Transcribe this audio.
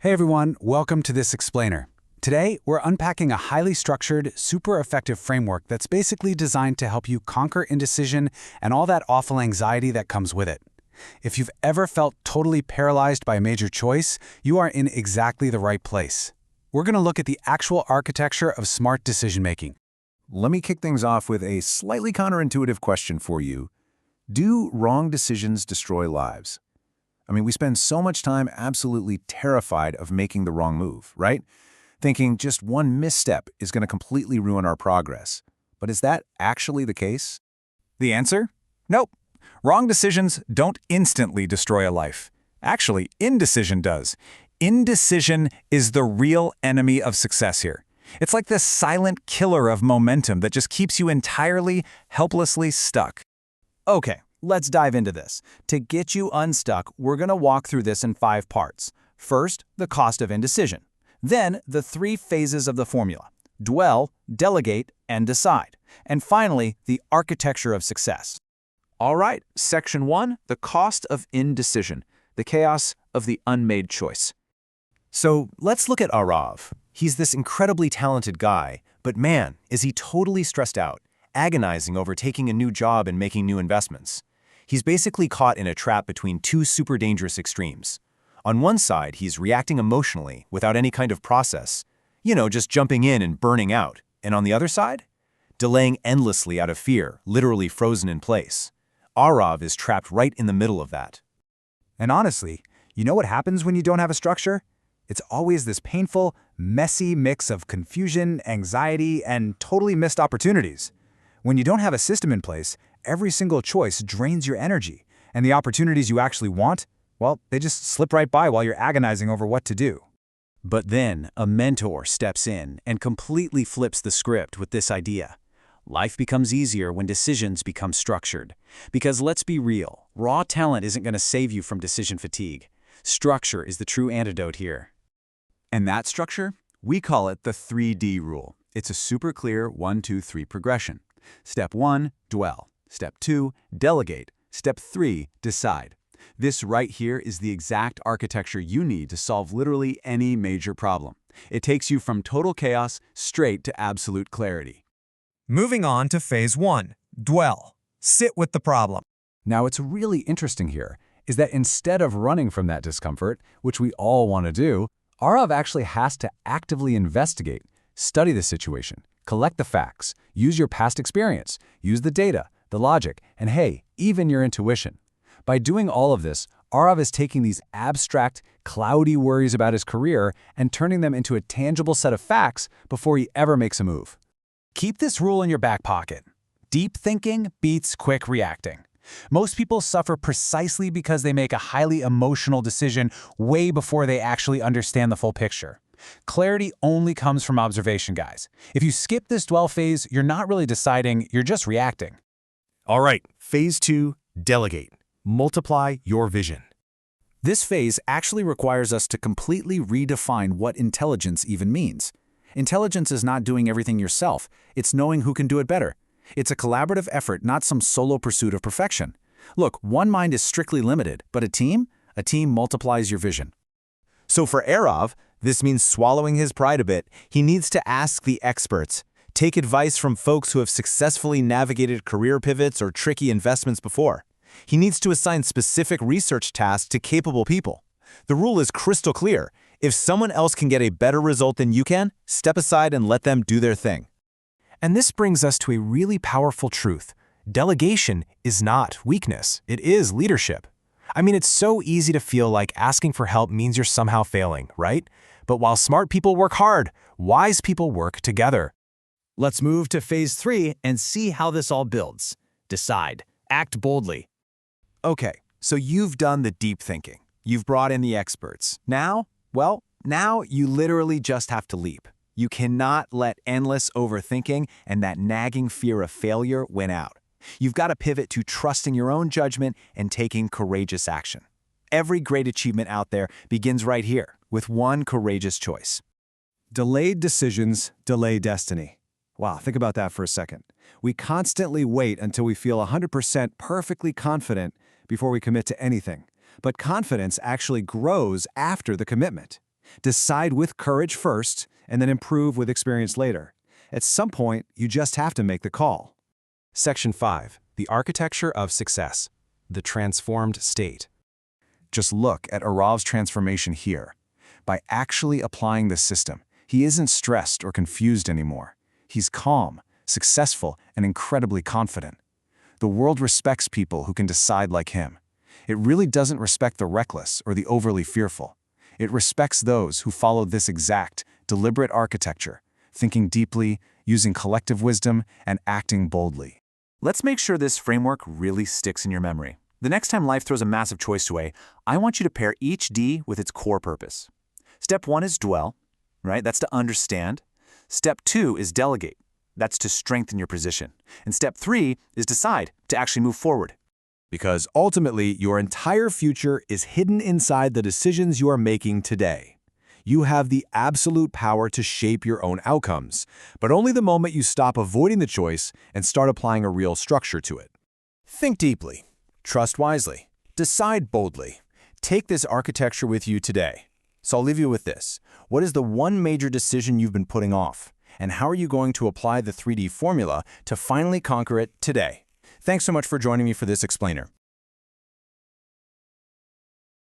Hey everyone, welcome to this explainer. Today, we're unpacking a highly structured, super effective framework that's basically designed to help you conquer indecision and all that awful anxiety that comes with it. If you've ever felt totally paralyzed by a major choice, you are in exactly the right place. We're going to look at the actual architecture of smart decision-making. Let me kick things off with a slightly counterintuitive question for you. Do wrong decisions destroy lives? I mean, we spend so much time absolutely terrified of making the wrong move, right? Thinking just one misstep is going to completely ruin our progress. But is that actually the case? The answer? Nope. Wrong decisions don't instantly destroy a life. Actually, indecision does. Indecision is the real enemy of success here. It's like this silent killer of momentum that just keeps you entirely, helplessly stuck. Okay, let's dive into this. To get you unstuck, we're going to walk through this in 5 parts. First, the cost of indecision. Then, the 3 phases of the formula: dwell, delegate, and decide. And finally, the architecture of success. All right, Section 1, the cost of indecision, the chaos of the unmade choice. So let's look at Arav. He's this incredibly talented guy, but man, is he totally stressed out, agonizing over taking a new job and making new investments. He's basically caught in a trap between 2 super dangerous extremes. On one side, he's reacting emotionally without any kind of process, just jumping in and burning out. And on the other side, delaying endlessly out of fear, literally frozen in place. Arav is trapped right in the middle of that. And honestly, you know what happens when you don't have a structure? It's always this painful, messy mix of confusion, anxiety, and totally missed opportunities. When you don't have a system in place, every single choice drains your energy, and the opportunities you actually want, well, they just slip right by while you're agonizing over what to do. But then, a mentor steps in and completely flips the script with this idea. Life becomes easier when decisions become structured. Because let's be real, raw talent isn't going to save you from decision fatigue. Structure is the true antidote here. And that structure? We call it the 3D rule. It's a super clear 1, 2, 3 progression. Step 1, dwell. Step 2, delegate. Step 3, decide. This right here is the exact architecture you need to solve literally any major problem. It takes you from total chaos straight to absolute clarity. Moving on to Phase 1, dwell. Sit with the problem. Now, what's really interesting here is that instead of running from that discomfort, which we all want to do, Arav actually has to actively investigate, study the situation, collect the facts, use your past experience, use the data, the logic, and hey, even your intuition. By doing all of this, Arav is taking these abstract, cloudy worries about his career and turning them into a tangible set of facts before he ever makes a move. Keep this rule in your back pocket. Deep thinking beats quick reacting. Most people suffer precisely because they make a highly emotional decision way before they actually understand the full picture. Clarity only comes from observation, guys. If you skip this dwell phase, you're not really deciding, you're just reacting. All right, Phase 2, delegate. Multiply your vision. This phase actually requires us to completely redefine what intelligence even means. Intelligence is not doing everything yourself. It's knowing who can do it better. It's a collaborative effort, not some solo pursuit of perfection. Look, one mind is strictly limited, but a team multiplies your vision. So for Arav, this means swallowing his pride a bit. He needs to ask the experts, take advice from folks who have successfully navigated career pivots or tricky investments before. He needs to assign specific research tasks to capable people. The rule is crystal clear. If someone else can get a better result than you can, step aside and let them do their thing. And this brings us to a really powerful truth. Delegation is not weakness, it is leadership. I mean, it's so easy to feel like asking for help means you're somehow failing, right? But while smart people work hard, wise people work together. Let's move to Phase 3 and see how this all builds. Decide. Act boldly. Okay, so you've done the deep thinking. You've brought in the experts. Now you literally just have to leap. You cannot let endless overthinking and that nagging fear of failure win out. You've got to pivot to trusting your own judgment and taking courageous action. Every great achievement out there begins right here with one courageous choice. Delayed decisions delay destiny. Wow, think about that for a second. We constantly wait until we feel 100% perfectly confident before we commit to anything. But confidence actually grows after the commitment. Decide with courage first, and then improve with experience later. At some point, you just have to make the call. Section 5. The Architecture of Success. The Transformed State. Just look at Arav's transformation here. By actually applying the system, he isn't stressed or confused anymore. He's calm, successful, and incredibly confident. The world respects people who can decide like him. It really doesn't respect the reckless or the overly fearful. It respects those who follow this exact, deliberate architecture, thinking deeply, using collective wisdom, and acting boldly. Let's make sure this framework really sticks in your memory. The next time life throws a massive choice away, I want you to pair each D with its core purpose. Step 1 is dwell, right? That's to understand. Step 2 is delegate. That's to strengthen your position. And step 3 is decide, to actually move forward. Because ultimately, your entire future is hidden inside the decisions you are making today. You have the absolute power to shape your own outcomes, but only the moment you stop avoiding the choice and start applying a real structure to it. Think deeply. Trust wisely. Decide boldly. Take this architecture with you today. So I'll leave you with this. What is the one major decision you've been putting off? And how are you going to apply the 3D formula to finally conquer it today? Thanks so much for joining me for this explainer.